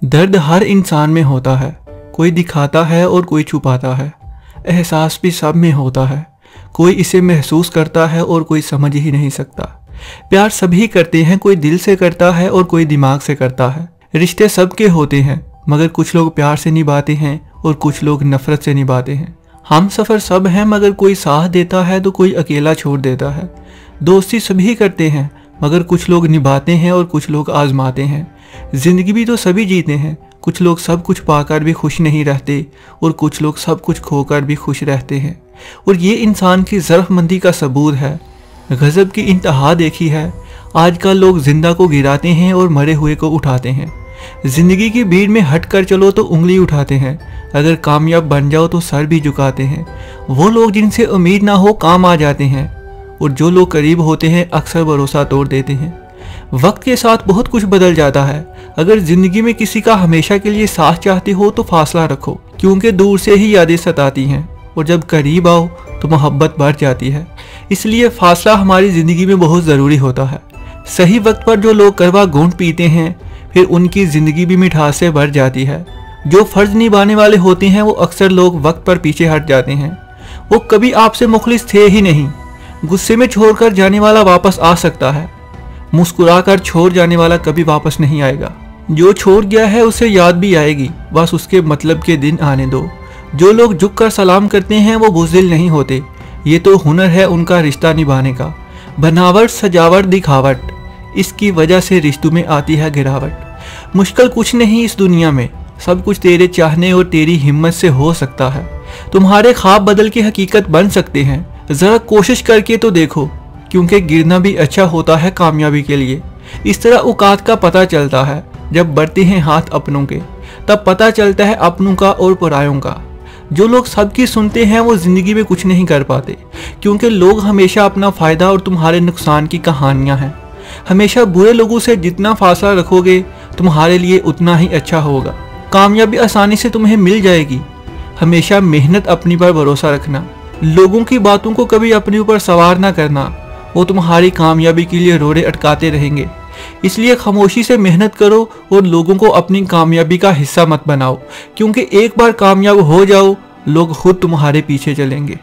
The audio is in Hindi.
दर्द हर इंसान में होता है, कोई दिखाता है और कोई छुपाता है। एहसास भी सब में होता है, कोई इसे महसूस करता है और कोई समझ ही नहीं सकता। प्यार सभी करते हैं, कोई दिल से करता है और कोई दिमाग से करता है। रिश्ते सबके होते हैं, मगर कुछ लोग प्यार से निभाते हैं और कुछ लोग नफरत से निभाते हैं। हम सफ़र सब हैं, मगर कोई साथ देता है तो कोई अकेला छोड़ देता है। दोस्ती सभी करते हैं, मगर कुछ लोग निभाते हैं और कुछ लोग आजमाते हैं। जिंदगी भी तो सभी जीते हैं, कुछ लोग सब कुछ पाकर भी खुश नहीं रहते और कुछ लोग सब कुछ खोकर भी खुश रहते हैं। और ये इंसान की ज़रूरतमंदी का सबूत है। गज़ब की इंतहा देखी है, आजकल लोग जिंदा को गिराते हैं और मरे हुए को उठाते हैं। जिंदगी की भीड़ में हट कर चलो तो उंगली उठाते हैं, अगर कामयाब बन जाओ तो सर भी झुकाते हैं। वो लोग जिनसे उम्मीद ना हो काम आ जाते हैं, और जो लोग करीब होते हैं अक्सर भरोसा तोड़ देते हैं। वक्त के साथ बहुत कुछ बदल जाता है। अगर जिंदगी में किसी का हमेशा के लिए साथ चाहते हो तो फासला रखो, क्योंकि दूर से ही यादें सताती हैं और जब करीब आओ तो मोहब्बत बढ़ जाती है। इसलिए फासला हमारी ज़िंदगी में बहुत ज़रूरी होता है। सही वक्त पर जो लोग करवा घूंट पीते हैं, फिर उनकी ज़िंदगी भी मिठास से भर जाती है। जो फ़र्ज निभाने वाले होते हैं वो अक्सर लोग वक्त पर पीछे हट जाते हैं। वो कभी आपसे मुखलिस थे ही नहीं। गुस्से में छोड़कर जाने वाला वापस आ सकता है, मुस्कुराकर छोड़ जाने वाला कभी वापस नहीं आएगा। जो छोड़ गया है उसे याद भी आएगी, बस उसके मतलब के दिन आने दो। जो लोग झुककर सलाम करते हैं वो बुज़दिल नहीं होते, ये तो हुनर है उनका रिश्ता निभाने का। बनावट, सजावट, दिखावट, इसकी वजह से रिश्तों में आती है गिरावट। मुश्किल कुछ नहीं इस दुनिया में, सब कुछ तेरे चाहने और तेरी हिम्मत से हो सकता है। तुम्हारे ख्वाब बदल के हकीकत बन सकते हैं, ज़रा कोशिश करके तो देखो, क्योंकि गिरना भी अच्छा होता है कामयाबी के लिए। इस तरह औकात का पता चलता है जब बढ़ते हैं हाथ अपनों के, तब पता चलता है अपनों का और परायों का। जो लोग सबकी सुनते हैं वो ज़िंदगी में कुछ नहीं कर पाते, क्योंकि लोग हमेशा अपना फ़ायदा और तुम्हारे नुकसान की कहानियाँ हैं। हमेशा बुरे लोगों से जितना फासला रखोगे तुम्हारे लिए उतना ही अच्छा होगा। कामयाबी आसानी से तुम्हें मिल जाएगी। हमेशा मेहनत अपनी पर भरोसा रखना। लोगों की बातों को कभी अपने ऊपर सवार ना करना, वो तुम्हारी कामयाबी के लिए रोड़े अटकाते रहेंगे। इसलिए खामोशी से मेहनत करो और लोगों को अपनी कामयाबी का हिस्सा मत बनाओ, क्योंकि एक बार कामयाब हो जाओ लोग खुद तुम्हारे पीछे चलेंगे।